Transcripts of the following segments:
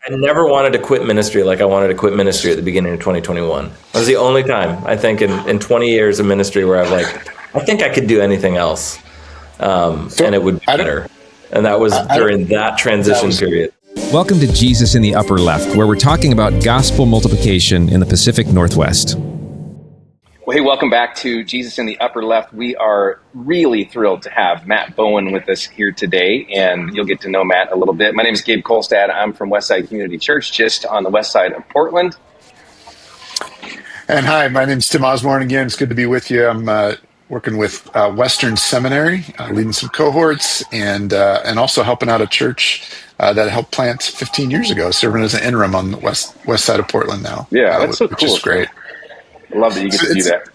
I never wanted to quit ministry like I wanted to quit ministry at the beginning of 2021. That was the only time, I think, in 20 years of ministry where I've like, I think I could do anything else, So and it would be I don't, better. And that was I don't, during that that transition was, period. Welcome to Jesus in the Upper Left, where we're talking about gospel multiplication in the Pacific Northwest. Well, hey, welcome back to Jesus in the Upper Left. We are really thrilled to have Matt Bowen with us here today, and you'll get to know Matt a little bit. My name is Gabe Kolstad. I'm from Westside Community Church, just on the west side of Portland. and hi, my name's Tim Osborne again. It's good to be with you. I'm working with Western Seminary, leading some cohorts, and also helping out a church that I helped plant 15 years ago, serving as an interim on the west side of Portland now. Yeah, that's so which cool. is great. I love that you get to do that.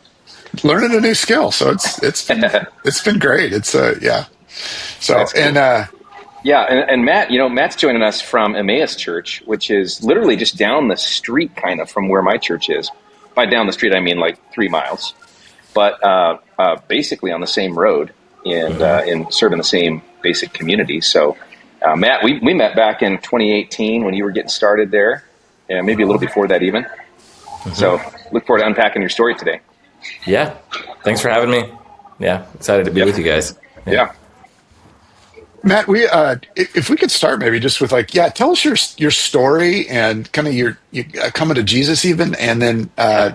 Learning a new skill, so it's been great. Yeah. So That's cool. And Matt, Matt's joining us from Emmaus Church, which is literally just down the street, kind of from where my church is. By down the street, I mean like 3 miles, but basically on the same road in serving the same basic community. So, Matt, we met back in 2018 when you were getting started there, and maybe a little before that even. So, look forward to unpacking your story today. Yeah. Thanks for having me. Yeah. Excited to be with you guys. Yeah. Matt, if we could start maybe just with tell us your story and kind of you coming to Jesus even, and then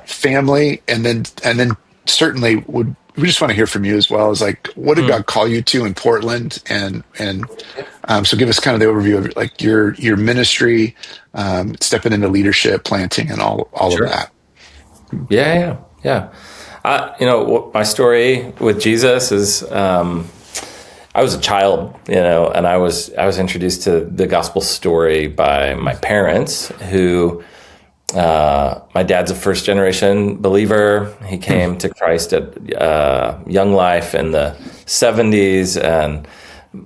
family, and then certainly we just want to hear from you as well as what did God call you to in Portland, and so give us kind of the overview of your ministry, stepping into leadership, planting, and all Sure. of that. Yeah. My story with Jesus is, I was a child, and I was introduced to the gospel story by my parents, who, my dad's a first generation believer. He came to Christ at young life in the 70s and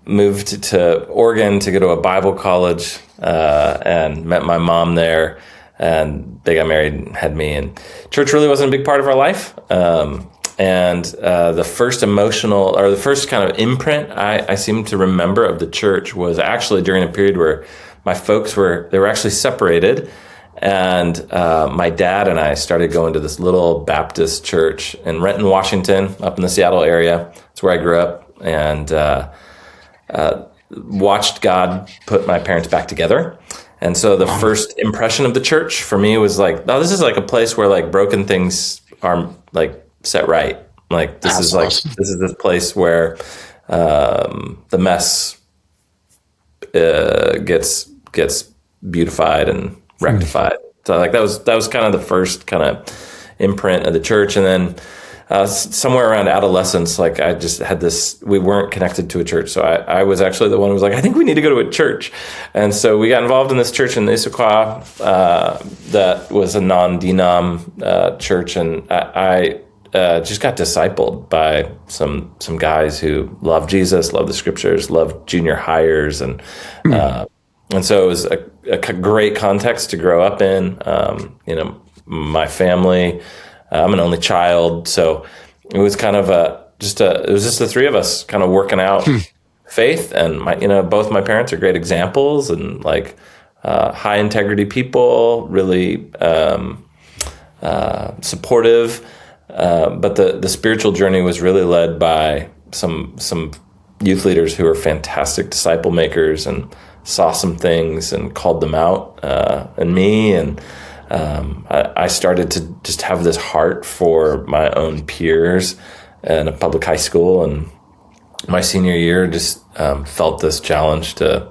moved to Oregon to go to a Bible college, and met my mom there. And they got married and had me, and church really wasn't a big part of our life. And the first the first kind of imprint I seem to remember of the church was actually during a period where my folks were actually separated. And my dad and I started going to this little Baptist church in Renton, Washington, up in the Seattle area. That's where I grew up, and watched God put my parents back together. And so the first impression of the church for me was this is like a place where broken things are set right. This is this place where the mess gets beautified and rectified. So that was kind of the first kind of imprint of the church. And then somewhere around adolescence, I just had this, we weren't connected to a church. So I was actually the one who was I think we need to go to a church. And so we got involved in this church in Issaquah that was a non-denom church. And I just got discipled by some guys who love Jesus, love the scriptures, love junior hires. And so it was a great context to grow up in. My family, I'm an only child, so it was kind of it was just the three of us kind of working out faith. And both my parents are great examples and high integrity people, really supportive. But the spiritual journey was really led by some youth leaders who are fantastic disciple makers and saw some things and called them out in me. And I started to just have this heart for my own peers in a public high school. And my senior year just felt this challenge to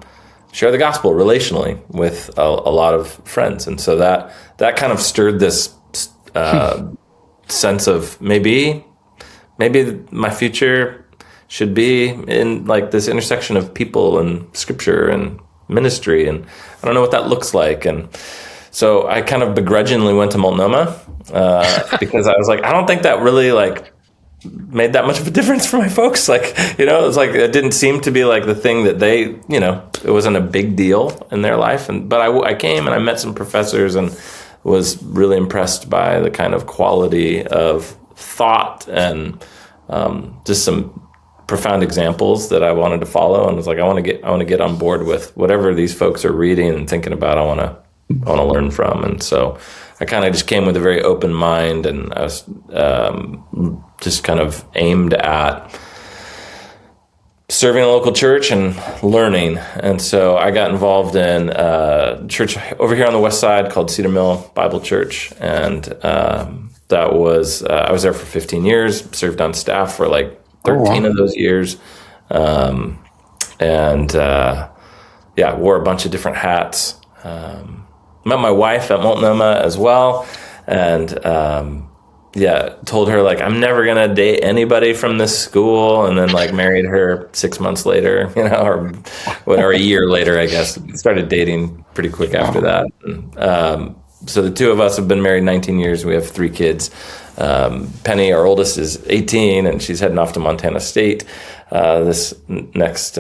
share the gospel relationally with a lot of friends. And so that kind of stirred this sense of maybe my future should be in this intersection of people and scripture and ministry, and I don't know what that looks like. And so I kind of begrudgingly went to Multnomah because I was I don't think that really made that much of a difference for my folks. It was it didn't seem to be the thing that they, it wasn't a big deal in their life. But I came and I met some professors and was really impressed by the kind of quality of thought and just some profound examples that I wanted to follow, and was like, I want to get on board with whatever these folks are reading and thinking about. I want to learn from, and so I kind of just came with a very open mind, and I was just kind of aimed at serving a local church and learning. And so I got involved in a church over here on the west side called Cedar Mill Bible Church, and that was I was there for 15 years, served on staff for like 13 of those years, and wore a bunch of different hats. Met my wife at Multnomah as well, and told her like I'm never gonna date anybody from this school, and then like married her 6 months later, or a year later, I guess. Started dating pretty quick after that. And, so the two of us have been married 19 years. We have 3 kids. Penny, our oldest, is 18, and she's heading off to Montana State this next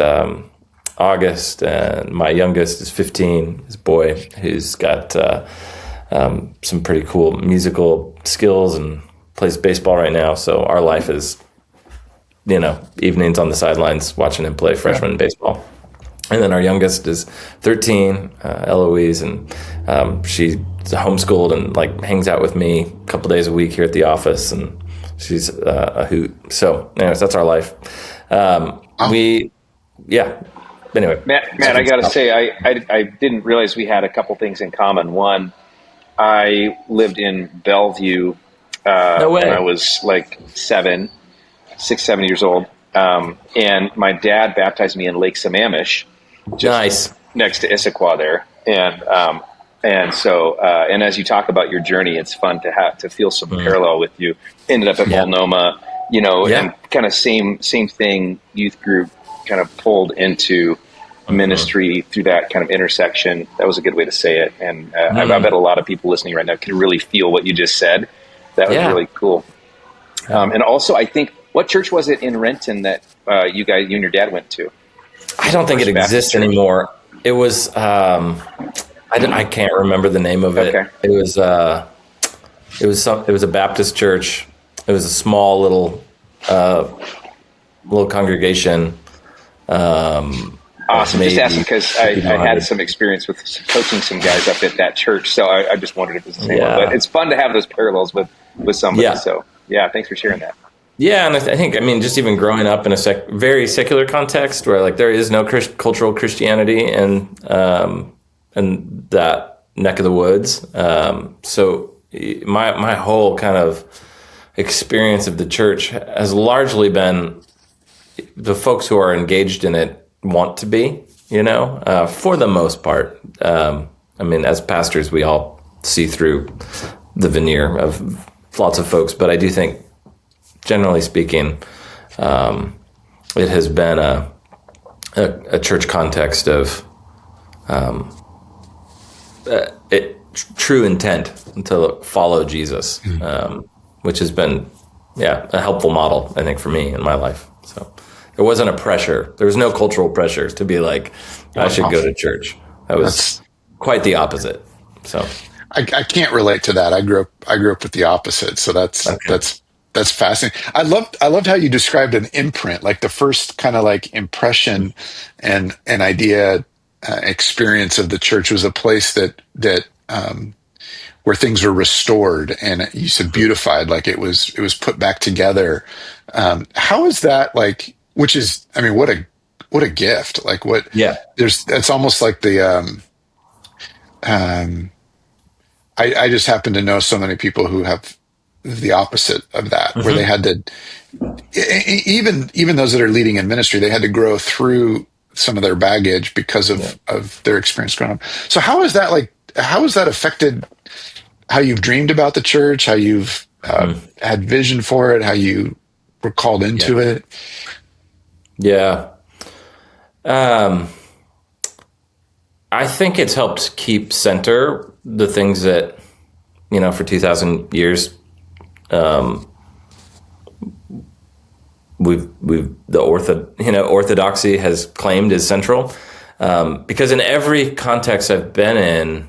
August. And my youngest is 15, this boy who's got some pretty cool musical skills and plays baseball right now. So our life is, evenings on the sidelines watching him play freshman baseball. And then our youngest is 13, Eloise, and she's homeschooled and like hangs out with me a couple days a week here at the office, and she's a hoot. So, anyways, that's our life. Anyway, Matt, I got to say, I didn't realize we had a couple things in common. One, I lived in Bellevue no way. when I was like 7 years old, and my dad baptized me in Lake Sammamish. Nice. Next to Issaquah there. And so as you talk about your journey, it's fun to feel some parallel with you. Ended up at Multnomah, and kind of same thing, youth group kind of pulled into ministry through that kind of intersection. That was a good way to say it. And I bet a lot of people listening right now can really feel what you just said. That was really cool. And also, I think, what church was it in Renton that you and your dad went to? I don't think it exists anymore. It was, I can't remember the name of it. Okay. It was a Baptist church. It was a small little congregation. Awesome. Just asking because I had some experience with coaching some guys up at that church, so I just wondered if it was the same one. But it's fun to have those parallels with somebody. Yeah. So thanks for sharing that. Yeah, and I think just even growing up in a very secular context where like there is no cultural Christianity in that neck of the woods. So my whole kind of experience of the church has largely been the folks who are engaged in it want to be, for the most part. As pastors, we all see through the veneer of lots of folks, but I do think, generally speaking, it has been a church context of true intent to follow Jesus, which has been, a helpful model, I think, for me in my life. So there wasn't a pressure. There was no cultural pressure to be like, I should go to church. That's quite the opposite. So I can't relate to that. I grew up with the opposite. So that's fascinating. I loved how you described an imprint, like the first kind of like impression and an idea experience of the church was a place that where things were restored, and you said beautified, like it was put back together. How is that like? Which is, what a gift! Like what? Yeah. It's almost like the. I just happen to know so many people who have the opposite of that, where they had to, even those that are leading in ministry, they had to grow through some of their baggage because of their experience growing up. So how has that affected how you've dreamed about the church, how you've had vision for it, how you were called into it? Yeah. I think it's helped keep center the things that, for 2,000 years, orthodoxy has claimed is central. Because in every context I've been in,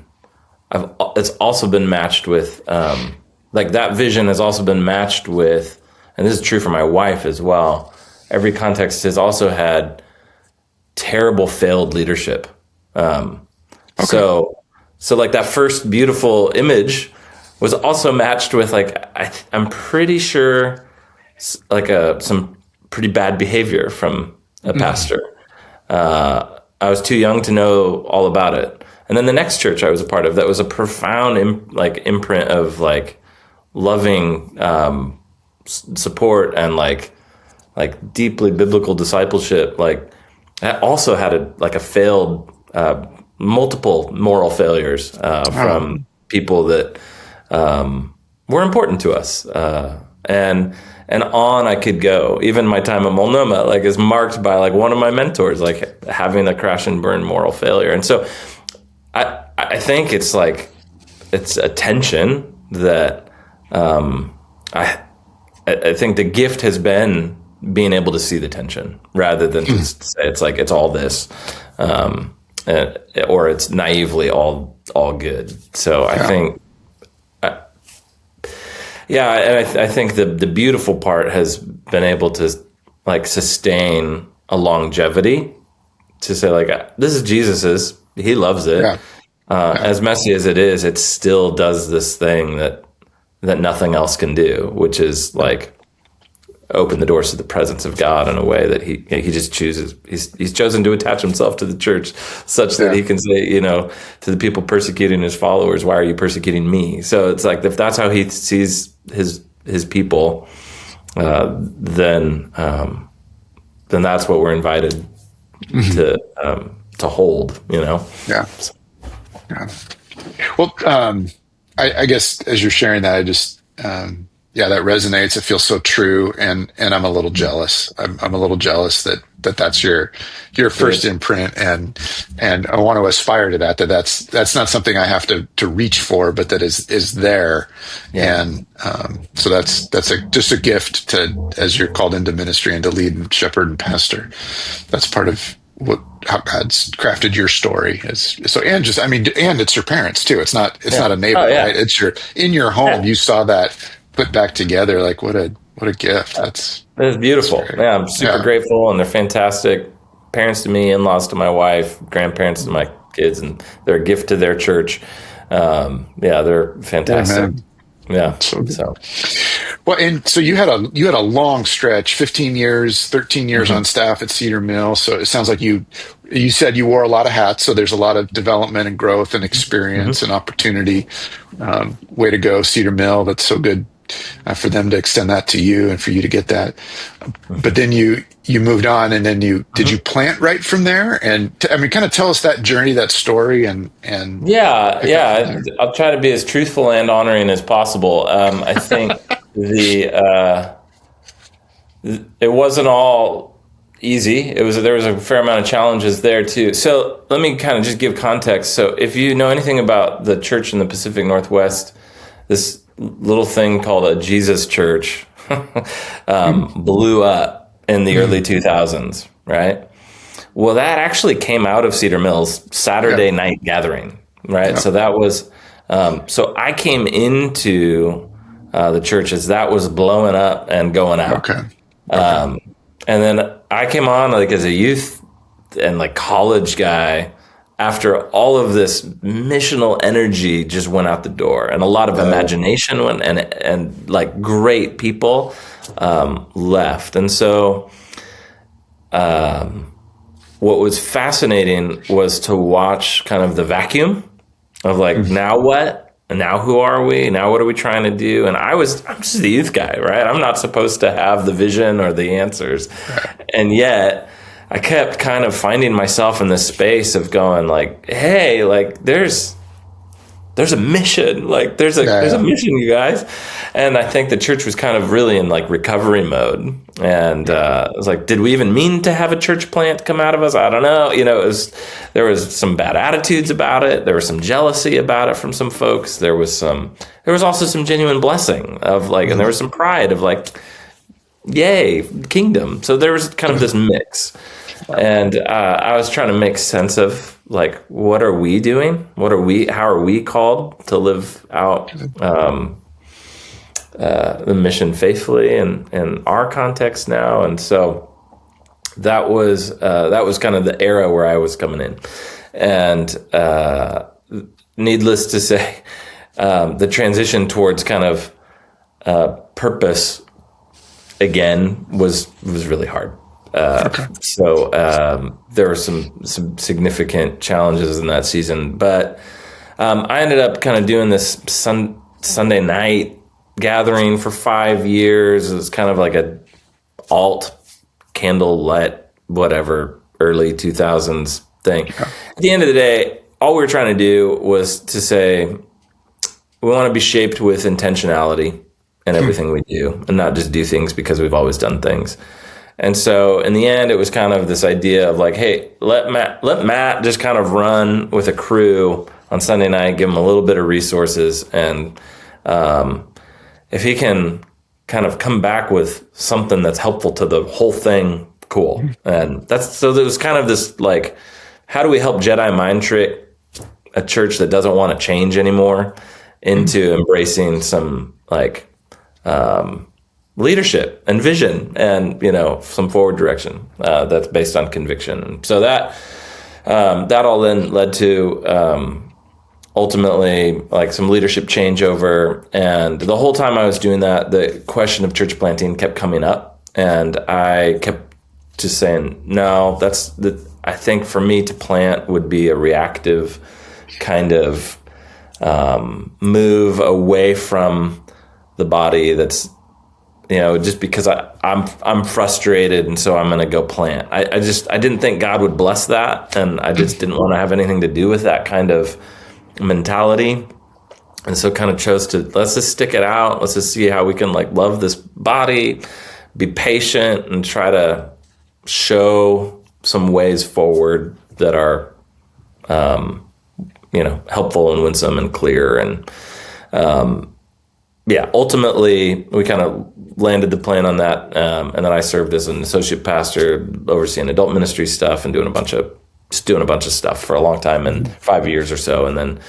it's also been matched with, that vision has also been matched with, and this is true for my wife as well, every context has also had terrible failed leadership. So like that first beautiful image was also matched with like, I'm pretty sure like some pretty bad behavior from a pastor. I was too young to know all about it. And then the next church I was a part of, that was a profound imprint of like loving support and like deeply biblical discipleship. Like that also had a failed multiple moral failures from people that were important to us. And on I could go. Even my time at Multnomah, like, is marked by like one of my mentors, like having a crash and burn moral failure. And so I think it's like, it's a tension that I think the gift has been being able to see the tension rather than just say it's like, it's all this, or it's naively all good. So I think, I think the beautiful part has been able to like sustain a longevity to say like, this is Jesus's, he loves it. As messy as it is, it still does this thing that nothing else can do, which is like open the doors to the presence of God in a way that he just chooses. He's chosen to attach himself to the church such that he can say, to the people persecuting his followers, why are you persecuting me? So it's like, if that's how he sees his people, then that's what we're invited to hold, Yeah. Well, I guess as you're sharing that, I just, that resonates. It feels so true. And I'm a little jealous. I'm a little jealous that's your first imprint. And I want to aspire to that's not something I have to reach for, but that is there. Yeah. And, so that's just a gift to, as you're called into ministry and to lead and shepherd and pastor. That's part of how God's crafted your story and it's your parents too. It's not a neighbor, right? It's in your home. You saw that put back together. Like what a gift. That's beautiful. Yeah. I'm super grateful, and they're fantastic parents to me, in-laws to my wife, grandparents to my kids, and they're a gift to their church. They're fantastic. Yeah. So. Well, and so you had a long stretch, 15 years, 13 years on staff at Cedar Mill. So it sounds like you said you wore a lot of hats. So there's a lot of development and growth and experience and opportunity. Way to go, Cedar Mill. That's so good for them to extend that to you and for you to get that. But then you moved on, and then did you plant right from there? And kind of tell us that journey, that story, and I'll try to be as truthful and honoring as possible. I think it wasn't all easy. There was a fair amount of challenges there too. So let me kind of just give context. So if you know anything about the church in the Pacific Northwest, this little thing called a Jesus Church blew up in the early 2000s, right? Well, that actually came out of Cedar Mill's Saturday night gathering, right? Yeah. So that was, so I came into the church as that was blowing up and going out. Okay. And then I came on like as a youth and like college guy after all of this missional energy just went out the door, and a lot of imagination went, and like great people left. And so what was fascinating was to watch kind of the vacuum of like, now what? And now who are we? Now what are we trying to do? And I'm just the youth guy, right? I'm not supposed to have the vision or the answers. Right. And yet I kept kind of finding myself in this space of going like, hey, like there's a mission, like there's a mission, you guys. And I think the church was kind of really in like recovery mode. And it was like, did we even mean to have a church plant come out of us? I don't know. There was some bad attitudes about it. There was some jealousy about it from some folks. There was also some genuine blessing of like, and there was some pride of like, yay, kingdom. So there was kind of this mix. And I was trying to make sense of like, what are we doing? How are we called to live out the mission faithfully in our context now? And so that was kind of the era where I was coming in. And needless to say, the transition towards kind of purpose again was really hard. So there were some significant challenges in that season, but I ended up kind of doing this Sunday night gathering for 5 years. It was kind of like a alt candlelit whatever early 2000s thing. At the end of the day, all we were trying to do was to say we want to be shaped with intentionality in everything we do, and not just do things because we've always done things. And so in the end, it was kind of this idea of like, hey, let Matt just kind of run with a crew on Sunday night, give him a little bit of resources. And if he can kind of come back with something that's helpful to the whole thing, cool. And so there was kind of this like, how do we help Jedi mind trick a church that doesn't want to change anymore into embracing some like, leadership and vision and, some forward direction that's based on conviction. And so that all then led to ultimately like some leadership changeover. And the whole time I was doing that, the question of church planting kept coming up. And I kept just saying, no, I think for me to plant would be a reactive kind of move away from the body that's, just because I'm frustrated, and so I'm going to go plant. I didn't think God would bless that, and I just didn't want to have anything to do with that kind of mentality, and so kind of chose to let's just stick it out. Let's just see how we can like love this body, be patient, and try to show some ways forward that are, helpful and winsome and clear. And ultimately we kind of landed the plan on that. And then I served as an associate pastor, overseeing adult ministry stuff and doing a bunch of stuff for a long time, and 5 years or so. And then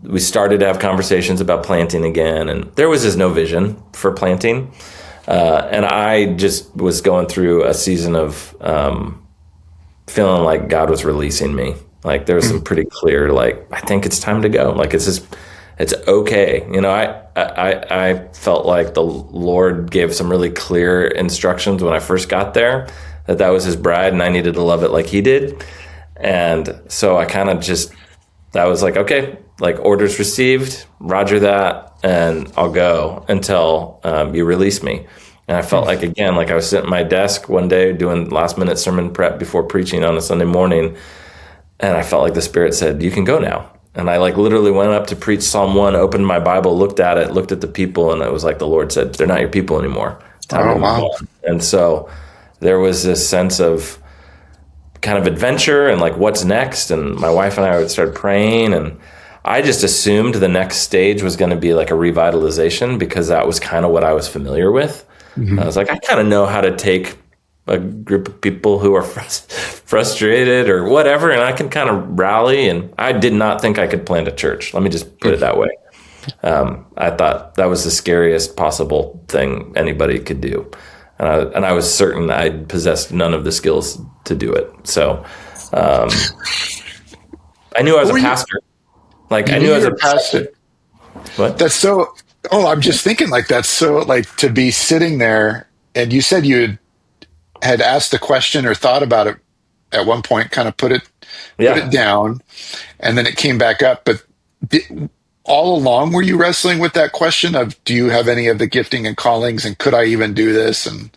we started to have conversations about planting again, and there was just no vision for planting. And I just was going through a season of feeling like God was releasing me. Like there was some pretty clear, like, I think it's time to go. Like it's okay. I felt like the Lord gave some really clear instructions when I first got there, that was his bride and I needed to love it like he did. And so I kind of that was like, okay, like orders received, roger that, and I'll go until you release me. And I felt like, again, like I was sitting at my desk one day doing last minute sermon prep before preaching on a Sunday morning. And I felt like the Spirit said, you can go now. And I like literally went up to preach Psalm 1, opened my Bible, looked at it, looked at the people, and it was like the Lord said, they're not your people anymore. Time to move on. And so there was this sense of kind of adventure and like what's next. And my wife and I would start praying, and I just assumed the next stage was going to be like a revitalization, because that was kind of what I was familiar with. Mm-hmm. I was like, I kind of know how to take a group of people who are frustrated or whatever, and I can kind of rally. And I did not think I could plant a church. Let me just put it that way. I thought that was the scariest possible thing anybody could do. And I was certain I possessed none of the skills to do it. So I knew I was a pastor. Like I knew I was a pastor. What? That's so, I'm just thinking like that's so like to be sitting there, and you said you had asked the question or thought about it at one point, kind of put it down, and then it came back up. But all along, were you wrestling with that question of, do you have any of the gifting and callings, and could I even do this? And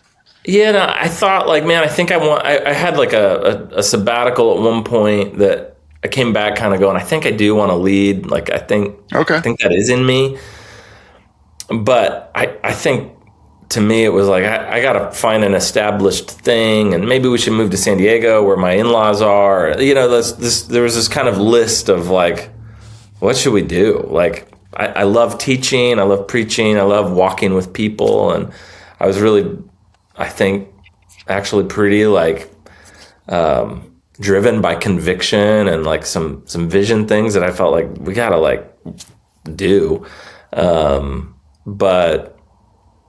no, I thought like, man, I think I had like a sabbatical at one point that I came back kind of going, I think I do want to lead. Like, I think that is in me. But I think to me, it was like, I got to find an established thing, and maybe we should move to San Diego where my in-laws are. There was this kind of list of like, what should we do? Like, I love teaching, I love preaching, I love walking with people. And I was really, I think, actually pretty like driven by conviction and like some vision things that I felt like we got to like do. But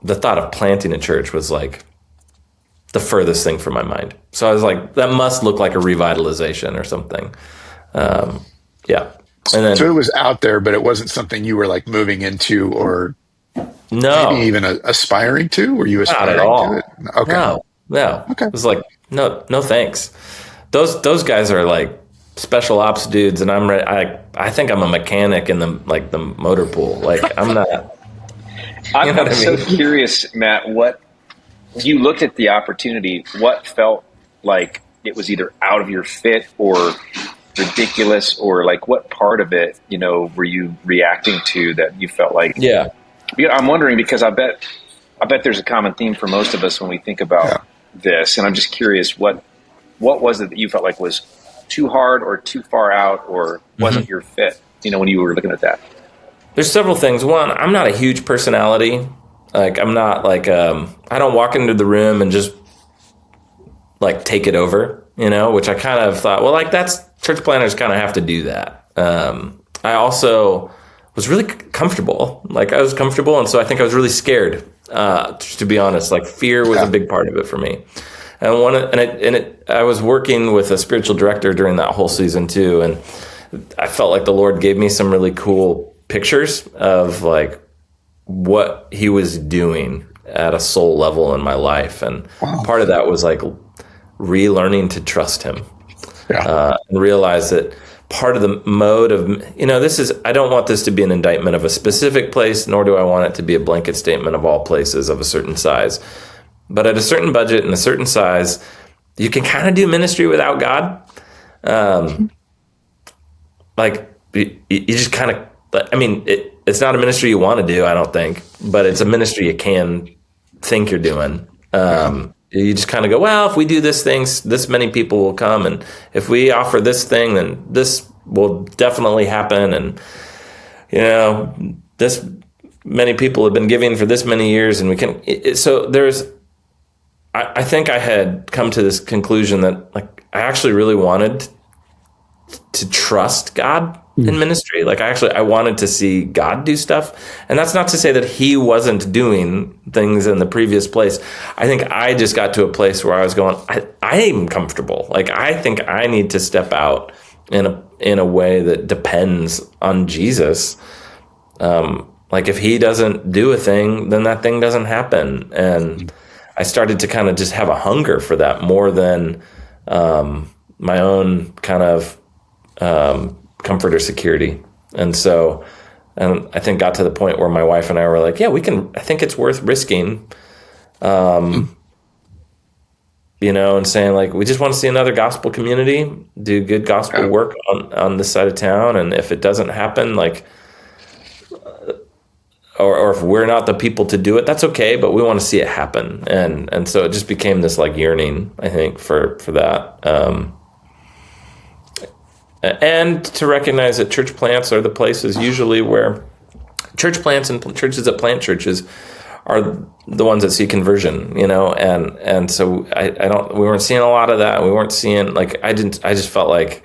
the thought of planting a church was like the furthest thing from my mind. So I was like, that must look like a revitalization or something. Yeah. And then, So it was out there, but it wasn't something you were like moving into or maybe no, even aspiring to. Were you not at aspiring to it? all. Okay. No. Okay. It was like, no, thanks. Those guys are like special ops dudes, and I'm ready. I think I'm a mechanic in the motor pool. Like I'm not. I'm what I so mean? curious, Matt, what you looked at the opportunity, what felt like it was either out of your fit or ridiculous, or like what part of it, were you reacting to that you felt like, Yeah. I'm wondering because I bet there's a common theme for most of us when we think about Yeah. this. And I'm just curious, what was it that you felt like was too hard or too far out or wasn't your fit, when you were looking at that? There's several things. One, I'm not a huge personality. Like I'm not like I don't walk into the room and just like take it over, which I kind of thought, well, like that's church planners kind of have to do that. I also was really comfortable. Like I was comfortable, and so I think I was really scared. To be honest, like fear was a big part of it for me. And I was working with a spiritual director during that whole season too, and I felt like the Lord gave me some really cool pictures of like what He was doing at a soul level in my life, and part of that was like relearning to trust Him. And realize that part of the mode of, I don't want this to be an indictment of a specific place, nor do I want it to be a blanket statement of all places of a certain size. But at a certain budget and a certain size, you can kind of do ministry without God. Like, you just kind of, it's not a ministry you want to do, I don't think, but it's a ministry you can think you're doing. You just kind of go, well, if we do this thing, this many people will come. And if we offer this thing, then this will definitely happen. And, this many people have been giving for this many years. And we can, I think I had come to this conclusion that like, I actually really wanted to trust God in ministry. Like I wanted to see God do stuff. And that's not to say that He wasn't doing things in the previous place. I think I just got to a place where I was going, I am comfortable. Like I think I need to step out in a way that depends on Jesus. Like if He doesn't do a thing, then that thing doesn't happen. And I started to kind of just have a hunger for that more than my own kind of comfort or security. And I think got to the point where my wife and I were like, yeah, I think it's worth risking, and saying like, we just want to see another gospel community, do good gospel work on this side of town. And if it doesn't happen, like, or if we're not the people to do it, that's okay, but we want to see it happen. And so it just became this like yearning, I think, for that. And to recognize that church plants are the places usually where church plants and churches that plant churches are the ones that see conversion, and so we weren't seeing a lot of that. We weren't seeing I just felt like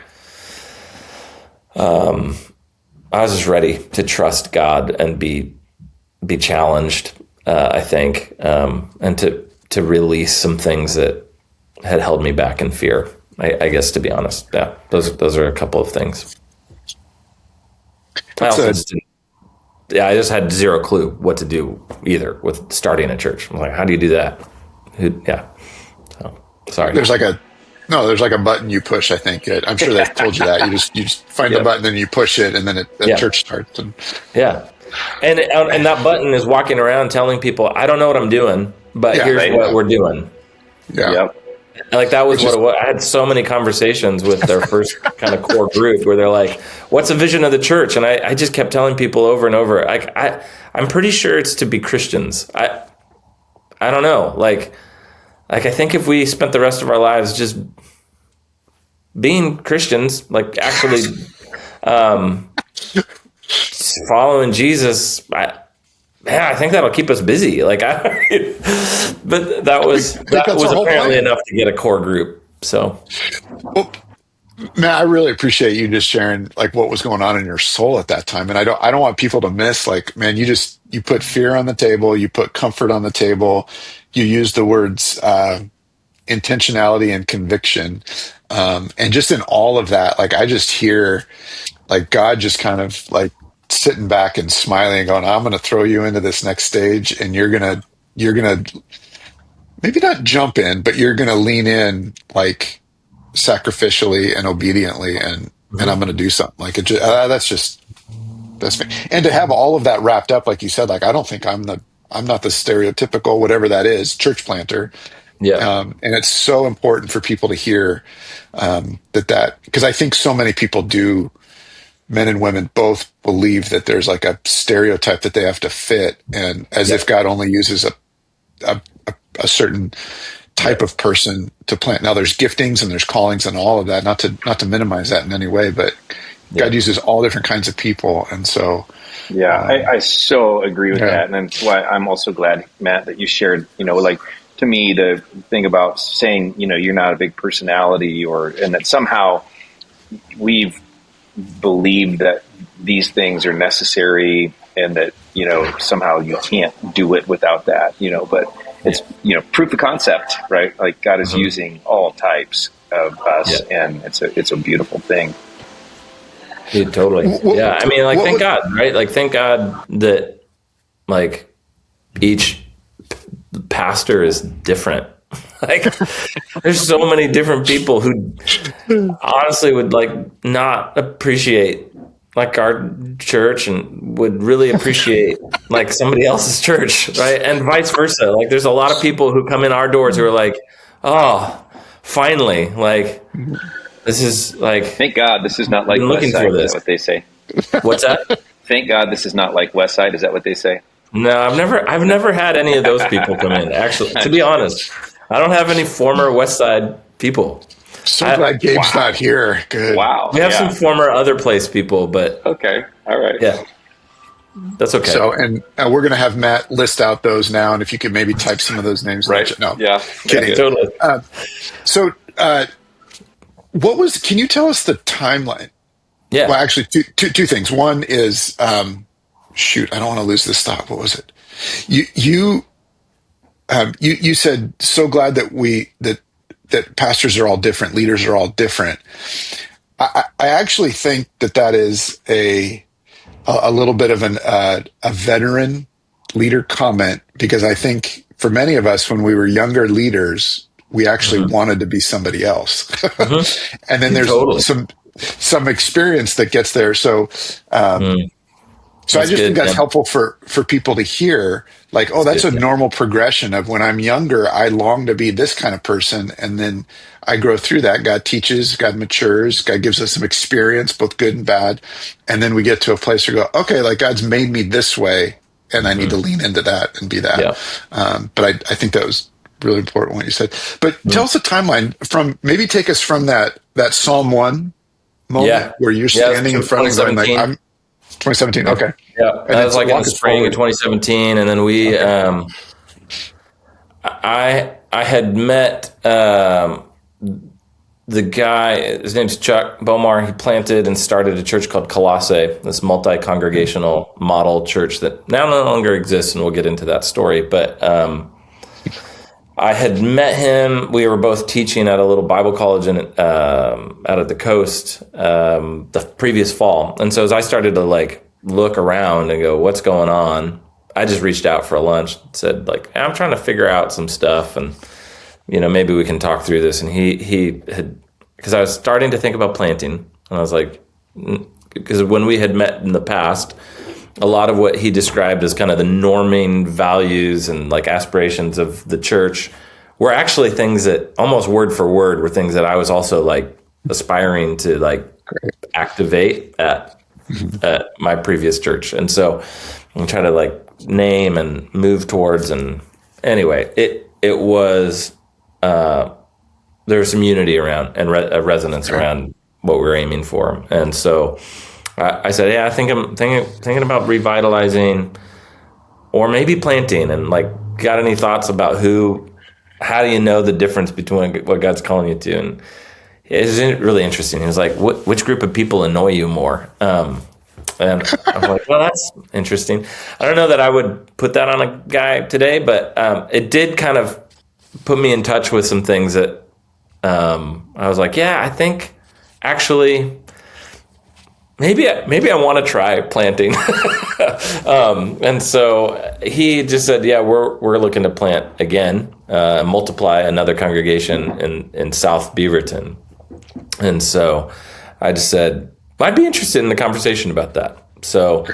I was just ready to trust God and be challenged, I think, and to release some things that had held me back in fear. I guess, to be honest, yeah, those are a couple of things. I just had zero clue what to do either with starting a church. I'm like, how do you do that? So, sorry. There's like a button you push. I think I'm sure they've told you that. You just find the button and you push it, and then the church starts. And that button is walking around telling people, I don't know what I'm doing, but here's what we're doing. Yeah. Yep. Like that was what it was. I had so many conversations with their first kind of core group where they're like, what's the vision of the church? And I just kept telling people over and over, I'm pretty sure it's to be Christians. I don't know. Like I think if we spent the rest of our lives just being Christians, like actually following Jesus, I think that'll keep us busy. But that was apparently enough to get a core group. So, well, Matt, I really appreciate you just sharing like what was going on in your soul at that time. And I don't want people to miss, like, man, you put fear on the table, you put comfort on the table, you use the words intentionality and conviction. And just in all of that, like I just hear like God just kind of like sitting back and smiling and going, I'm going to throw you into this next stage and you're going to maybe not jump in, but you're going to lean in like sacrificially and obediently. And I'm going to do something like it. That's me. And to have all of that wrapped up, like you said, like, I don't think I'm not the stereotypical, whatever that is, church planter. Yeah. And it's so important for people to hear, because I think so many people do, men and women both believe that there's like a stereotype that they have to fit, and as if God only uses a, a certain type of person to plant. Now there's giftings and there's callings and all of that, not to minimize that in any way, but God uses all different kinds of people. And so, I so agree with that. And that's why I'm also glad, Matt, that you shared, like, to me, the thing about saying, you're not a big personality, and that somehow we've believed that these things are necessary and that, somehow you can't do it without that, but it's, proof of concept, right? Like God is using all types of us, and it's a beautiful thing. Yeah, totally. Yeah. I mean, like, thank God, right? Like, thank God that, like, each pastor is different. Like, there's so many different people who honestly would, like, not appreciate, like, our church and would really appreciate, like, somebody else's church, right? And vice versa. Like, there's a lot of people who come in our doors who are like, oh, finally, like, this is like. Thank God this is not like West Side. Is that what they say? What's that? Thank God this is not like West Side. Is that what they say? No, I've never had any of those people come in. Actually, to be honest, I don't have any former West Side people. So glad Gabe's not here. Good. Wow. We have some former other place people, but okay, all right. Yeah, that's okay. So, and we're going to have Matt list out those now, and if you could maybe type some of those names. Right. No. Yeah. Kidding. Totally. Can you tell us the timeline? Yeah. Well, actually, two things. One is, I don't want to lose this thought. What was it? You said, so glad that pastors are all different, leaders are all different. I actually think that is a little bit of a veteran leader comment, because I think for many of us, when we were younger leaders, we actually wanted to be somebody else. And then there's some experience that gets there. So, so I just think that's helpful for people to hear, like, oh, that's a normal progression of when I'm younger, I long to be this kind of person. And then I grow through that. God teaches, God matures, God gives us some experience, both good and bad. And then we get to a place where we go, okay, like God's made me this way, and I need to lean into that and be that. Yeah. But I think that was really important what you said. But tell us a timeline from, take us from that Psalm 1 moment where you're standing in front of going like, 2017. Okay. Yeah. That was like in the spring of 2017. And then we, I had met, the guy, his name's Chuck Bomar. He planted and started a church called Colossae, this multi-congregational model church that now no longer exists. And we'll get into that story. But, I had met him. We were both teaching at a little Bible college out at the coast the previous fall. And so as I started to like look around and go, what's going on? I just reached out for a lunch, said like, I'm trying to figure out some stuff, and maybe we can talk through this. And he had, because I was starting to think about planting, and I was like, because when we had met in the past, a lot of what he described as kind of the norming values and like aspirations of the church were actually things that almost word for word were things that I was also like aspiring to like activate at my previous church. And so I'm trying to like name and move towards. And anyway, it was, there was some unity around and a resonance around what we were aiming for. And so I said, yeah, I think I'm thinking about revitalizing or maybe planting, and like, got any thoughts about how do you know the difference between what God's calling you to? And it's really interesting. He was like, which group of people annoy you more? And I'm like, well, that's interesting. I don't know that I would put that on a guy today, but it did kind of put me in touch with some things that I was like, yeah, I think actually maybe I want to try planting. And so he just said, yeah, we're looking to plant again, multiply another congregation in South Beaverton. And so I just said, I'd be interested in the conversation about that. So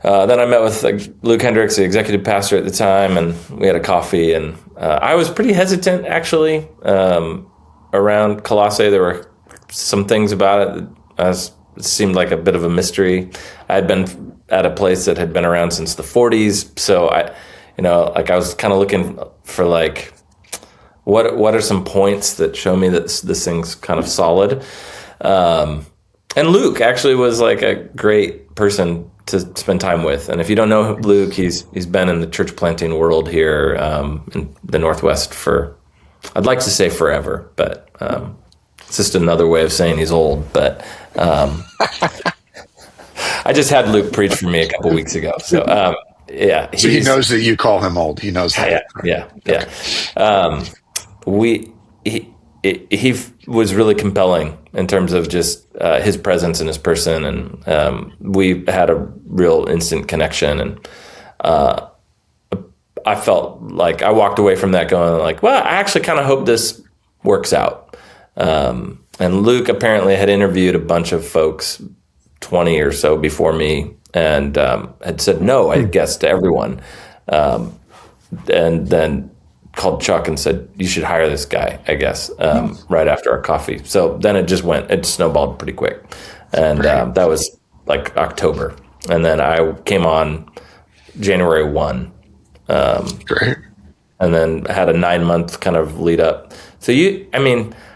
then I met with Luke Hendricks, the executive pastor at the time, and we had a coffee. And I was pretty hesitant, actually, around Colossae. There were some things about it that it seemed like a bit of a mystery. I had been at a place that had been around since the 40s. So I was kind of looking for what are some points that show me that this thing's kind of solid. And Luke actually was a great person to spend time with. And if you don't know Luke, he's been in the church planting world here in the Northwest for, I'd like to say forever, but it's just another way of saying he's old. But I just had Luke preach for me a couple weeks ago. So yeah. So he knows that you call him old. He knows that. Yeah. He was really compelling in terms of just his presence and his person, and we had a real instant connection. And I felt like I walked away from that going well, I actually kind of hope this works out. And Luke apparently had interviewed a bunch of folks 20 or so before me, and had said no, I guess, to everyone, and then called Chuck and said, you should hire this guy, I guess, right after our coffee. So then it snowballed pretty quick. And that was October. And then I came on January 1. Great. And then had a 9-month kind of lead up. So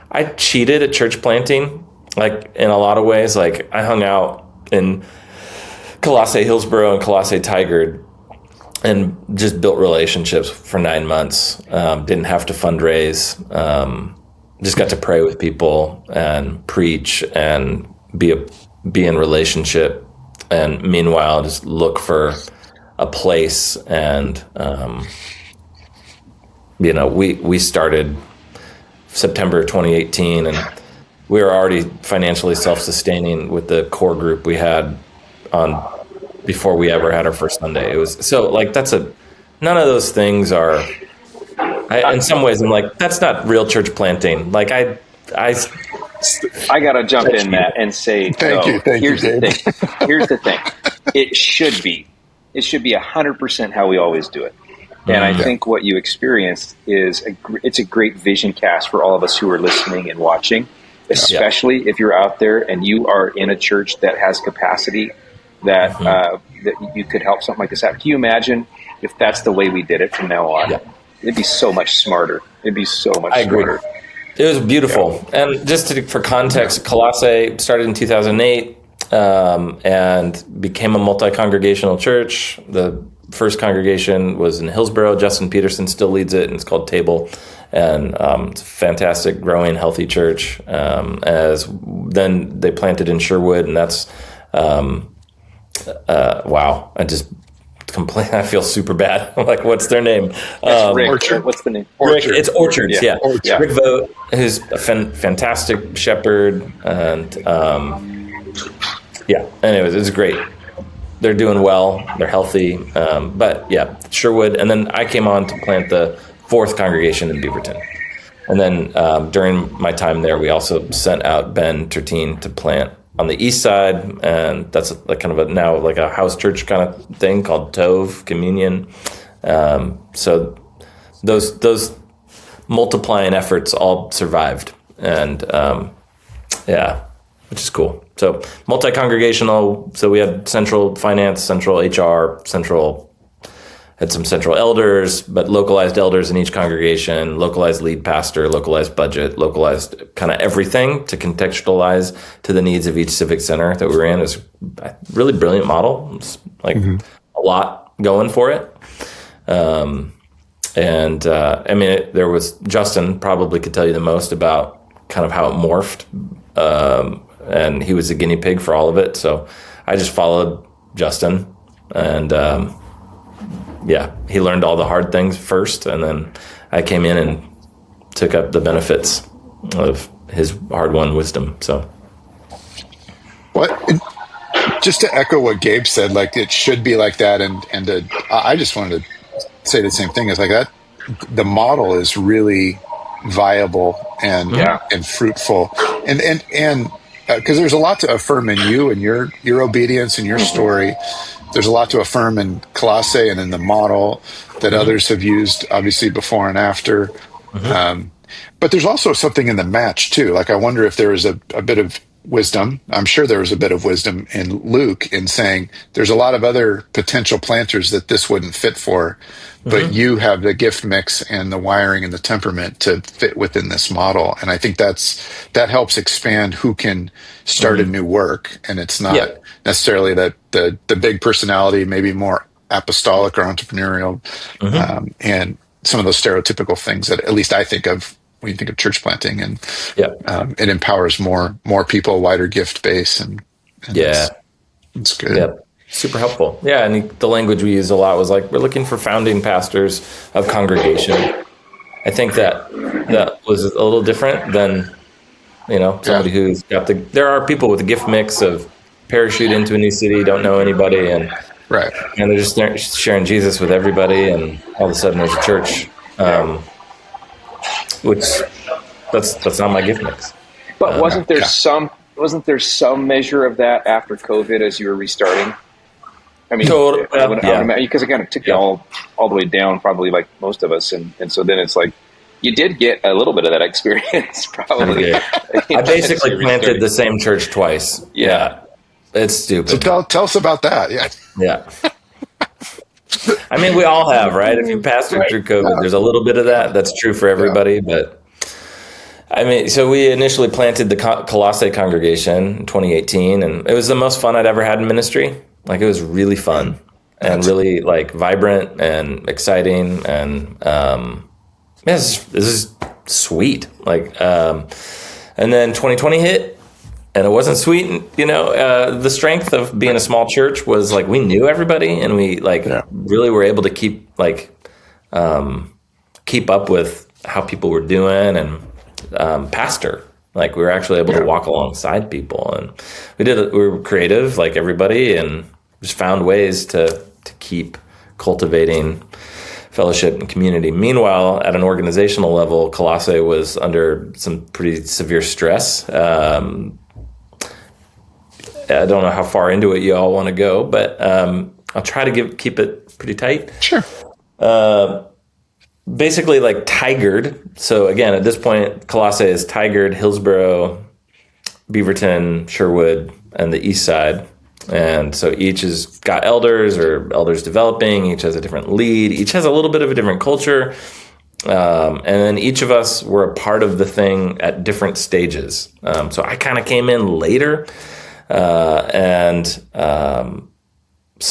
I cheated at church planting, in a lot of ways. I hung out in Colossae, Hillsboro, and Colossae, Tigard, and just built relationships for 9 months. Didn't have to fundraise. Just got to pray with people and preach and be in relationship. And meanwhile, just look for a place. And we started September 2018, and we were already financially self-sustaining with the core group we had on before we ever had our first Sunday. It was so none of those things are, in some ways I'm that's not real church planting. I gotta jump in, Matt, and say, Thank you, here's Dave. Here's the thing. It should be 100% how we always do it. And I think what you experienced is it's a great vision cast for all of us who are listening and watching, especially if you're out there and you are in a church that has capacity that that you could help something like this happen. Can you imagine if that's the way we did it from now on? Yeah. It'd be so much smarter. It'd be so much smarter. It was beautiful. Yeah. And just for context, Colossae started in 2008 and became a multi-congregational church. The first congregation was in Hillsboro. Justin Peterson still leads it, and it's called Table. And it's a fantastic, growing, healthy church. As then they planted in Sherwood, and that's wow. I feel super bad. What's their name? Rick. Orchard. What's the name? Orchard. Rick, it's Orchards, yeah. Orchard. Rick Vogt, who's a fantastic shepherd. And anyways, it's great. They're doing well. They're healthy. But yeah, Sherwood. And then I came on to plant the fourth congregation in Beaverton. And then during my time there, we also sent out Ben Tertine to plant on the east side, and that's kind of now a house church kind of thing called Tove Communion. So those multiplying efforts all survived, and which is cool. So multi-congregational. So we had central finance, central HR, had some central elders, but localized elders in each congregation, localized lead pastor, localized budget, localized kind of everything to contextualize to the needs of each civic center that we were in. It was a really brilliant model. It's a lot going for it. There was Justin probably could tell you the most about kind of how it morphed. And he was a guinea pig for all of it. So I just followed Justin, and he learned all the hard things first, and then I came in and took up the benefits of his hard-won wisdom. So, What? Just to echo what Gabe said, like it should be like that, I just wanted to say the same thing. Is like that. The model is really viable Yeah. and fruitful, and because there's a lot to affirm in you and your obedience and your story. There's a lot to affirm in Colossae and in the model that others have used, obviously before and after. Um, but there's also something in the match too. Like I wonder if there is a bit of wisdom. I'm sure there was a bit of wisdom in Luke in saying there's a lot of other potential planters that this wouldn't fit for, but you have the gift mix and the wiring and the temperament to fit within this model. And I think that helps expand who can start a new work. And it's not necessarily that the big personality, maybe more apostolic or entrepreneurial, and some of those stereotypical things that at least I think of when you think of church planting, and it empowers more people, wider gift base, and it's good. Yeah, super helpful. Yeah, and the language we use a lot was like, we're looking for founding pastors of congregation. I think that was a little different than, somebody who's got there are people with a gift mix of parachute into a new city, don't know anybody, and they're just sharing Jesus with everybody, and all of a sudden there's a church, which that's not my gift mix. But wasn't there some measure of that after COVID as you were restarting? I mean, I would imagine, because it kind of took you all the way down, probably like most of us, and so then it's like you did get a little bit of that experience, probably. I basically planted the same church twice. Yeah. It's stupid. So tell us about that. Yeah. I mean, we all have, right? If you pastored through COVID, there's a little bit of that. That's true for everybody. But I mean, so we initially planted the Colossae congregation in 2018, and it was the most fun I'd ever had in ministry. Like, it was really fun and really like vibrant and exciting, and this is sweet. Like, and then 2020 hit. And it wasn't sweet. The strength of being a small church was like we knew everybody, and we really were able to keep up with how people were doing, and pastor. Like, we were actually able to walk alongside people, and we were creative like everybody, and just found ways to keep cultivating fellowship and community. Meanwhile, at an organizational level, Colossae was under some pretty severe stress. I don't know how far into it you all want to go, but I'll try to keep it pretty tight. Sure. Basically, like Tigard. So again, at this point, Colossae is Tigard, Hillsborough, Beaverton, Sherwood, and the East Side. And so each has got elders or elders developing. Each has a different lead. Each has a little bit of a different culture. And then each of us were a part of the thing at different stages. So I kind of came in later. And some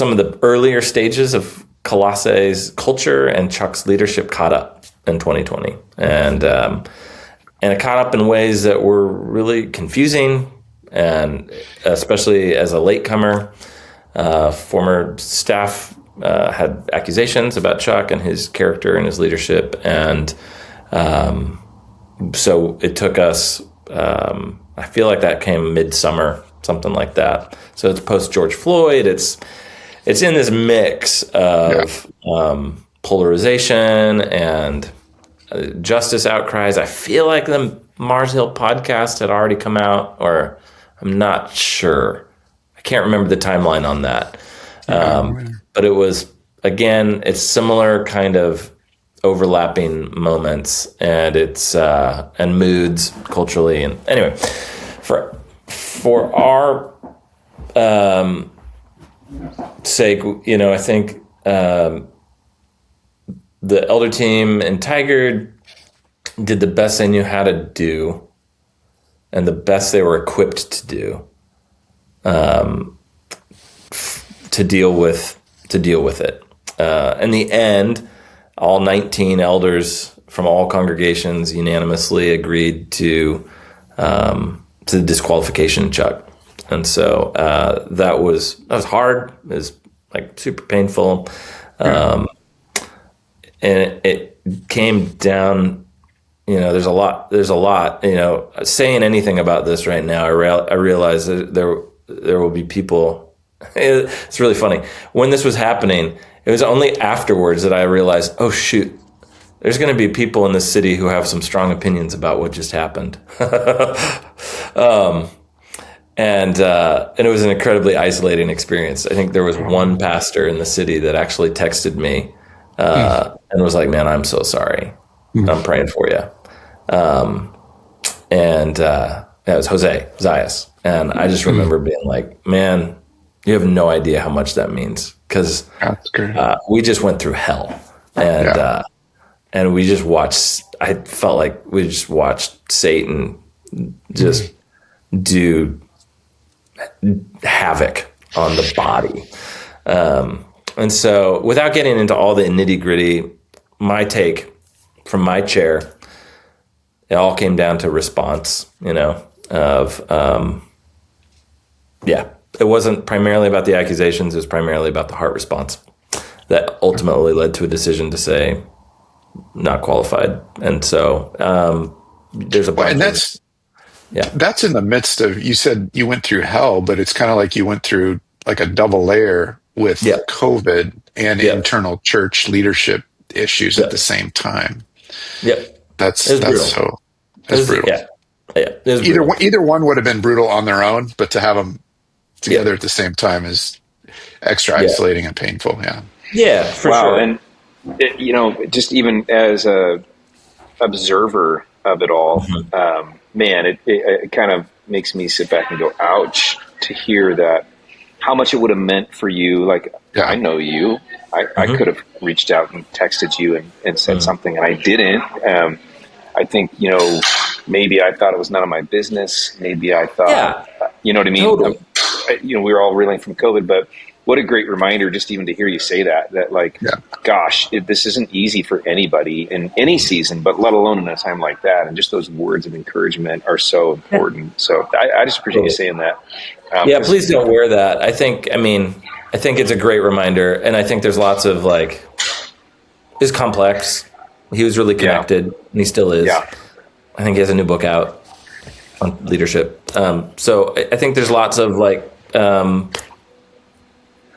of the earlier stages of Colossai's culture and Chuck's leadership caught up in 2020, and it caught up in ways that were really confusing, and especially as a latecomer, former staff had accusations about Chuck and his character and his leadership, and so it took us. I feel like that came midsummer. Something like that. So it's post George Floyd. It's in this mix of polarization and justice outcries. I feel like the Mars Hill podcast had already come out, or I'm not sure. I can't remember the timeline on that. But it was, again, it's similar kind of overlapping moments, and it's and moods culturally. And anyway, for our sake, I think the elder team in Tigard did the best they knew how to do, and the best they were equipped to do, to deal with it. In the end, all 19 elders from all congregations unanimously agreed to the disqualification, Chuck. And so that was hard. It was like super painful. And came down, there's a lot, saying anything about this right now. I realize that there will be people. It's really funny. When this was happening, it was only afterwards that I realized, oh shoot, there's going to be people in this city who have some strong opinions about what just happened. And it was an incredibly isolating experience. I think there was one pastor in the city that actually texted me and was like, man, I'm so sorry. I'm praying for you. It was Jose Zayas. And I just remember being like, man, you have no idea how much that means. Because we just went through hell. And we just watched, I felt like we just watched Satan just do havoc on the body. And so without getting into all the nitty gritty, my take from my chair, it all came down to response, it wasn't primarily about the accusations. It was primarily about the heart response that ultimately led to a decision to say not qualified. And so there's a bunch and that's in the midst of, you said you went through hell, but it's kind of like you went through like a double layer with COVID and internal church leadership issues at the same time. That's brutal. Either one would have been brutal on their own, but to have them together at the same time is extra isolating and painful. For sure. And just even as a observer of it all, man, it kind of makes me sit back and go, ouch, to hear that, how much it would have meant for you. Like, I know you. I could have reached out and texted you and said something, and I didn't. I think, maybe I thought it was none of my business. Maybe I thought, you know what I mean? Totally. We were all reeling from COVID, but what a great reminder just even to hear you say that gosh, this isn't easy for anybody in any season, but let alone in a time like that. And just those words of encouragement are so important. So I just appreciate you saying that. Please don't wear that. I think it's a great reminder. And I think there's lots of it's complex. He was really connected and he still is. I think he has a new book out on leadership. So I think there's lots of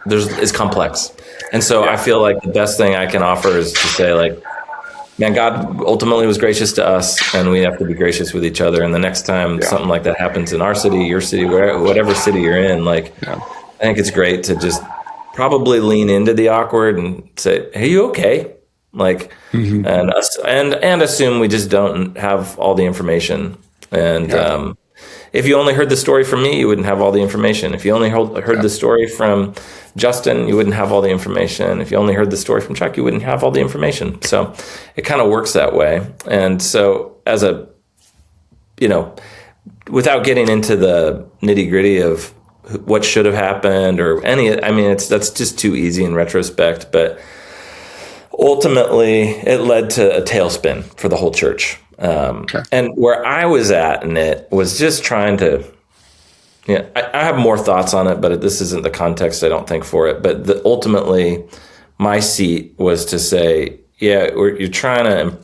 it's complex. And so I feel like the best thing I can offer is to say man, God ultimately was gracious to us and we have to be gracious with each other. And the next time something like that happens in our city, your city, whatever city you're in, I think it's great to just probably lean into the awkward and say, hey, you okay? And assume we just don't have all the information. And if you only heard the story from me, you wouldn't have all the information. If you only heard the story from Justin, you wouldn't have all the information. If you only heard the story from Chuck, you wouldn't have all the information. So it kind of works that way. And so without getting into the nitty gritty of what should have happened or that's just too easy in retrospect. But ultimately, it led to a tailspin for the whole church. And where I was at in it was just trying to, I have more thoughts on it, but this isn't the context, I don't think, for it. But ultimately, my seat was to say, you're trying to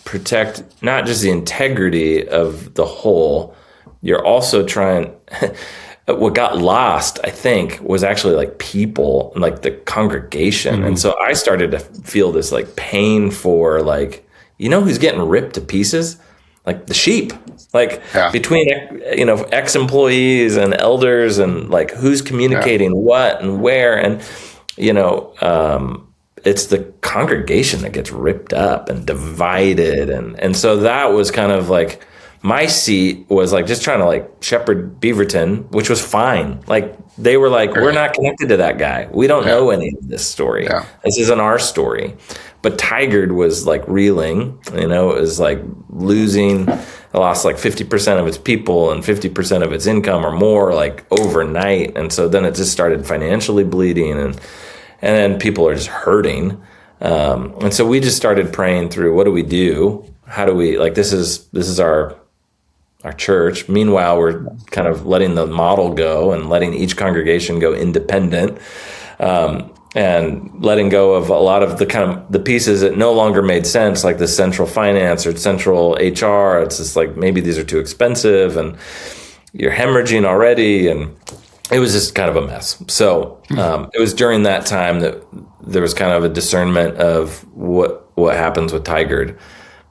protect not just the integrity of the whole, you're also trying, what got lost, I think, was actually people, the congregation. And so I started to feel this pain for who's getting ripped to pieces? The sheep, between, ex-employees and elders and who's communicating what and where. And, it's the congregation that gets ripped up and divided. And so that was kind of my seat was just trying to shepherd Beaverton, which was fine. They were we're not connected to that guy. We don't know any of this story. This isn't our story. But Tigard was reeling, it was losing, it lost 50% of its people and 50% of its income or more overnight. And so then it just started financially bleeding and then people are just hurting. And so we just started praying through, what do we do? How do we, this is our church. Meanwhile, we're kind of letting the model go and letting each congregation go independent. and letting go of a lot of the kind of the pieces that no longer made sense, like the central finance or central HR. It's just like, maybe these are too expensive and you're hemorrhaging already. And it was just kind of a mess. So it was during that time that there was kind of a discernment of what happens with Tigard.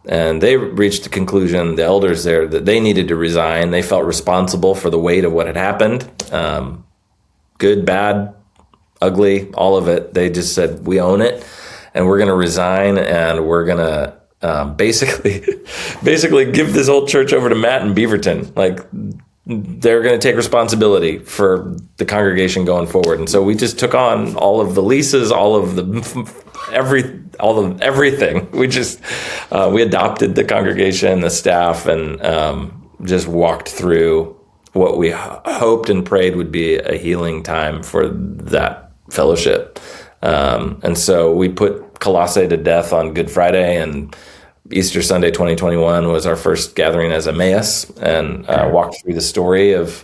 And they reached the conclusion, the elders there, that they needed to resign. They felt responsible for the weight of what had happened. Good, bad, ugly, all of it. They just said, we own it, and we're going to resign, and we're going to basically give this old church over to Matt and Beaverton. Like, they're going to take responsibility for the congregation going forward. And so we just took on all of the leases, all of everything. We just we adopted the congregation, the staff, and just walked through what we hoped and prayed would be a healing time for that fellowship. And so we put Colossae to death on Good Friday, and Easter Sunday 2021 was our first gathering as Emmaus, and walked through the story of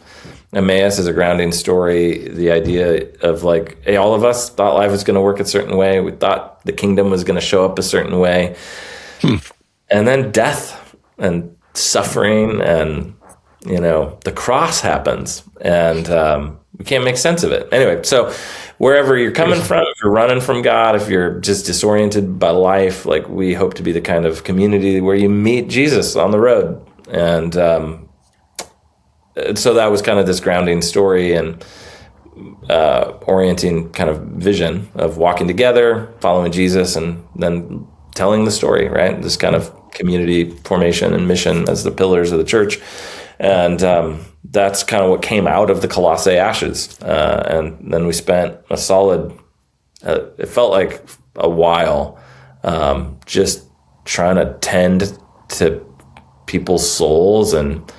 Emmaus as a grounding story. The idea of like, hey, all of us thought life was going to work a certain way. We thought the kingdom was going to show up a certain way. And then death and suffering and, the cross happens, and we can't make sense of it. Anyway, so wherever you're coming from, if you're running from God, if you're just disoriented by life, like, we hope to be the kind of community where you meet Jesus on the road. And so that was kind of this grounding story and orienting kind of vision of walking together, following Jesus, and then telling the story, right? This kind of community formation and mission as the pillars of the church. And that's kind of what came out of the Colossae ashes. And then we spent a solid, it felt like a while, just trying to tend to people's souls and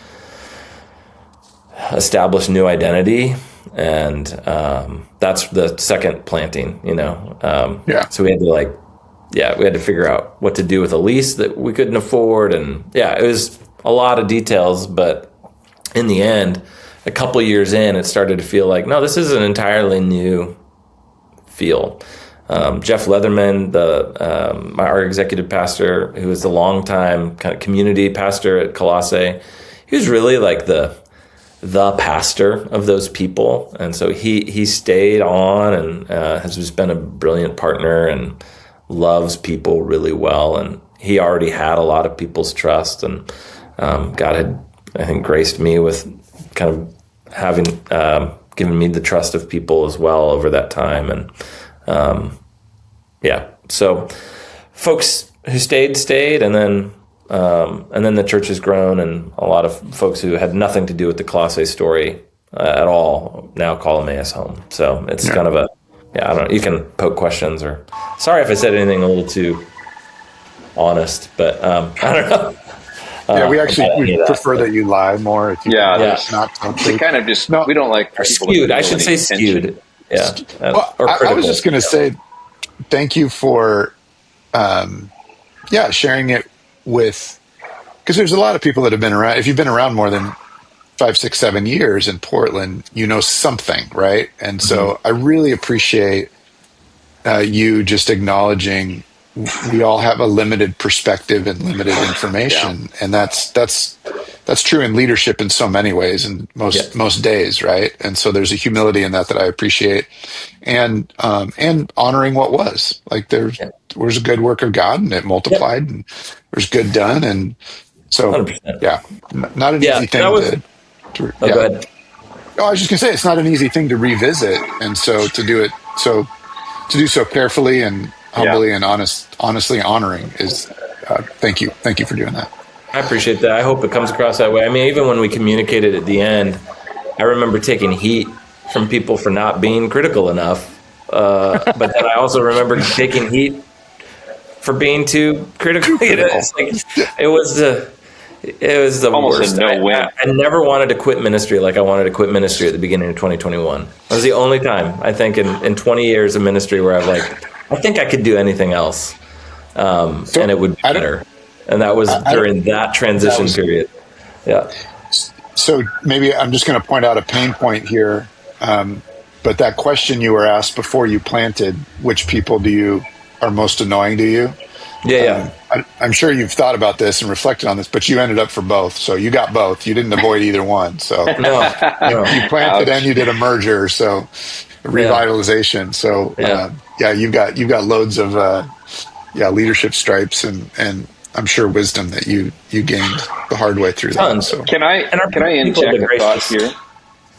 establish new identity. And that's the second planting, So we had to figure out what to do with a lease that we couldn't afford. And it was a lot of details, but in the end, a couple years in, it started to feel like, no, this is an entirely new feel. Jeff Leatherman, our executive pastor, who was the longtime kind of community pastor at Colossae, he was really like the pastor of those people. And so he stayed on and has just been a brilliant partner and loves people really well. And he already had a lot of people's trust, and God had, I think, graced me with kind of having given me the trust of people as well over that time. And so folks who stayed, and then the church has grown, and a lot of folks who had nothing to do with the Colossae story at all now call Emmaus home. So it's kind of I don't know, you can poke questions, or sorry if I said anything a little too honest, but I don't know. We prefer that you lie more. If you not to kind of just we don't like skewed. I should say skewed. Yeah. Well, I was just going to say thank you for sharing it with, because there's a lot of people that have been around. If you've been around more than 5, 6, 7 years in Portland, you know something, right? And so I really appreciate you just acknowledging we all have a limited perspective and limited information, and that's true in leadership in so many ways, and most days, right? And so there's a humility in that I appreciate, and honoring what was. Like, there was a good work of God, and it multiplied, and there's good done, and so 100%. Not an easy thing to go ahead. Oh, I was just gonna say, it's not an easy thing to revisit, and so to do so carefully and humbly and honestly honoring is thank you for doing that. I appreciate that. I hope it comes across that way. I mean, even when we communicated at the end, I remember taking heat from people for not being critical enough, but then I also remember taking heat for being too critical. It was the almost worst. No win. I never wanted to quit ministry like I wanted to quit ministry at the beginning of 2021. That was the only time, I think, in 20 years of ministry where I think I could do anything else, and it would be better. And that was during that transition period. Yeah. So maybe I'm just going to point out a pain point here, but but that question you were asked before you planted, which people are most annoying to you? Yeah. I'm sure you've thought about this and reflected on this, but you ended up for both. So you got both. You didn't avoid either one. So No. you planted and Ouch. you did a merger. So revitalization. So you've got loads of leadership stripes and I'm sure wisdom that you gained the hard way through that. Tons. So Can I people have inject been a thought gracious. here?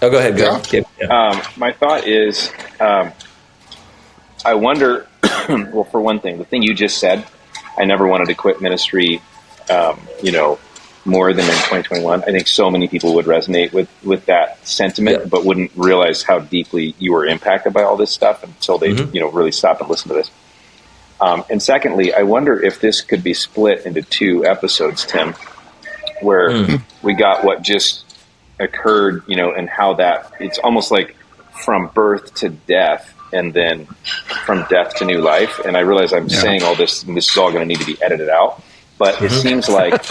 Oh, go ahead, go. Yeah. My thought is, I wonder. Well, for one thing, the thing you just said, I never wanted to quit ministry. More than in 2021. I think so many people would resonate with that sentiment, but wouldn't realize how deeply you were impacted by all this stuff until they, really stop and listen to this. And secondly, I wonder if this could be split into 2 episodes, Tim, where we got what just occurred, and how that it's almost like from birth to death, and then from death to new life. And I realize I'm saying all this, and this is all going to need to be edited out, but it seems like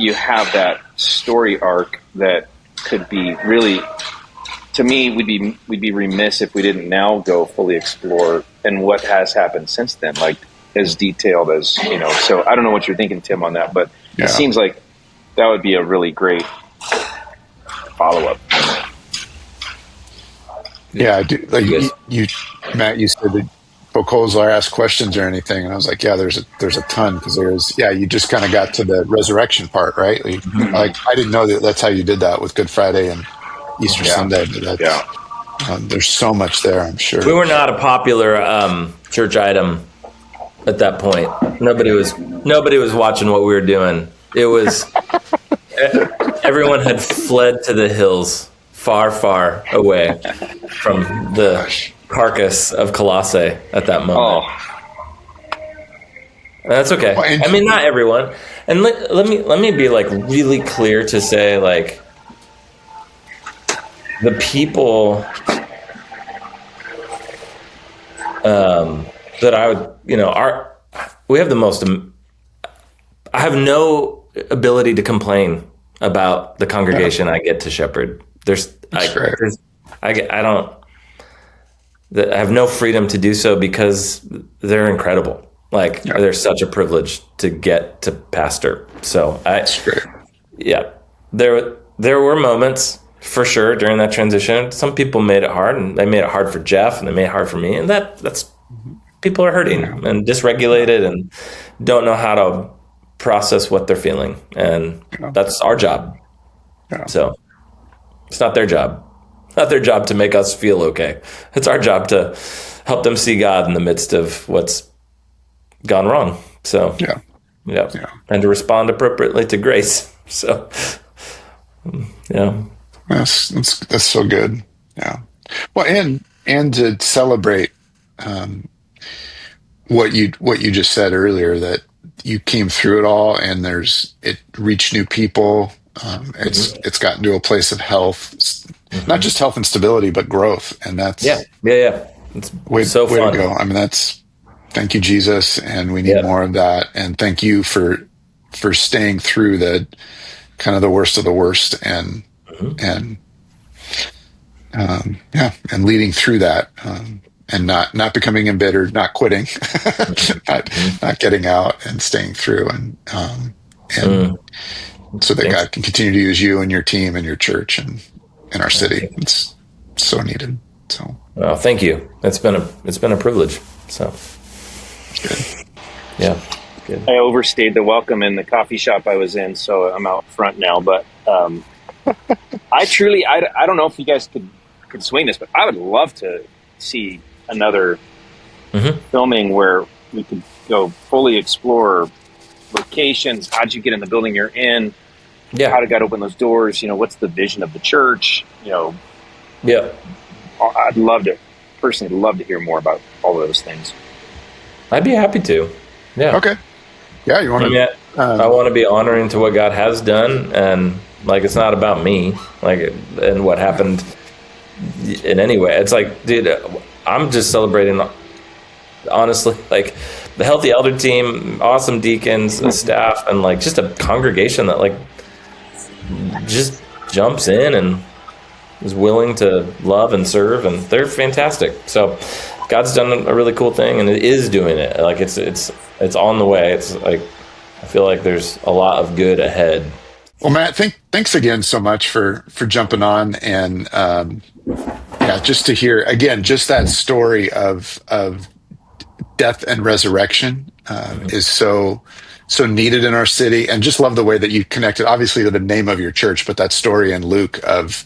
you have that story arc that could be really, to me, we'd be remiss if we didn't now go fully explore and what has happened since then, like as detailed as, so I don't know what you're thinking, Tim, on that, but it seems like that would be a really great follow-up. Yeah, I do. Like you, Matt, you said that proposal or ask questions or anything, and I was like, yeah, there's a ton, because you just kind of got to the resurrection part, right? Like I didn't know that's how you did that with Good Friday and Easter Sunday, but there's so much there, I'm sure. We were not a popular church item at that point. Nobody was watching what we were doing. It was everyone had fled to the hills, far, far away from the carcass of Colossae at that moment. That's okay. Well, I mean, not everyone. And let me be like really clear to say, like, the people that I would, we have the most. I have no ability to complain about the congregation I get to shepherd. I have no freedom to do so because they're incredible. Like they're such a privilege to get to pastor. So there were moments for sure during that transition. Some people made it hard, and they made it hard for Jeff, and they made it hard for me. And that's people are hurting and dysregulated and don't know how to process what they're feeling, and that's our job. So it's not their job. It's not their job to make us feel okay. It's our job to help them see God in the midst of what's gone wrong. So and to respond appropriately to grace. So that's so good. Yeah. Well, and to celebrate what you just said earlier, that you came through it all, and it reached new people. It's gotten to a place of health, not just health and stability, but growth. And that's It's way so fun. to go. I mean, thank you, Jesus, and we need more of that. And thank you for staying through the kind of the worst of the worst, and leading through that, and not becoming embittered, not quitting, not getting out, and staying through, and so that God can continue to use you and your team and your church and our city. It's so needed. So, well, thank you. It's been a privilege. So, good. Yeah, good. I overstayed the welcome in the coffee shop I was in, so I'm out front now. But I don't know if you guys could swing this, but I would love to see another filming where we could go fully explore locations. How'd you get in the building you're in? How did God open those doors? What's the vision of the church? I'd personally love to hear more about all of those things. I'd be happy to. Yeah. Okay. Yeah, you want to? I want to be honoring to what God has done, and like it's not about me, like and what happened in any way. It's like, dude, I'm just celebrating. Honestly, like the healthy elder team, awesome deacons, the staff, and like just a congregation that like just jumps in and is willing to love and serve, and they're fantastic. So God's done a really cool thing, and it is doing it. Like it's on the way. It's like I feel like there's a lot of good ahead. Well, Matt, thanks again so much for jumping on, and just to hear again just that story of death and resurrection is so needed in our city, and just love the way that you connected, obviously, to the name of your church, but that story in Luke of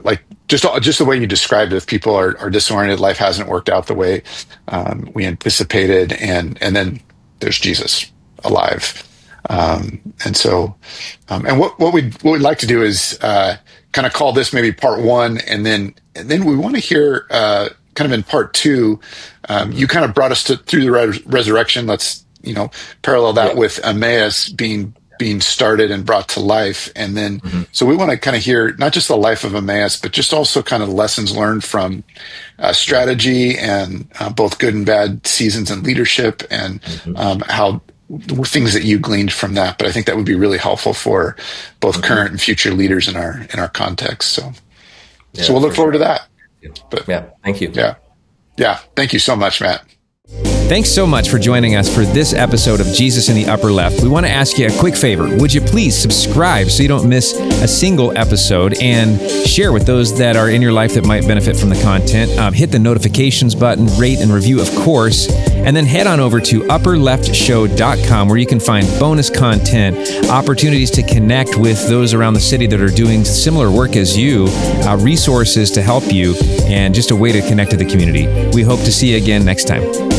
like just the way you described it. If people are disoriented, life hasn't worked out the way we anticipated, and then there's Jesus alive. And so, and what we'd like to do is kind of call this maybe part one, and then we want to hear kind of in part two. You kind of brought us through the resurrection. Let's parallel that with Emmaus being started and brought to life, and then so we want to kind of hear not just the life of Emmaus, but just also kind of lessons learned from strategy and both good and bad seasons in leadership, and how things that you gleaned from that. But I think that would be really helpful for both current and future leaders in our context. So we'll look forward to that. But thank you. Yeah. Thank you so much, Matt. Thanks so much for joining us for this episode of Jesus in the Upper Left. We want to ask you a quick favor. Would you please subscribe so you don't miss a single episode, and share with those that are in your life that might benefit from the content. Hit the notifications button, rate and review, of course, and then head on over to upperleftshow.com, where you can find bonus content, opportunities to connect with those around the city that are doing similar work as you, resources to help you, and just a way to connect to the community. We hope to see you again next time.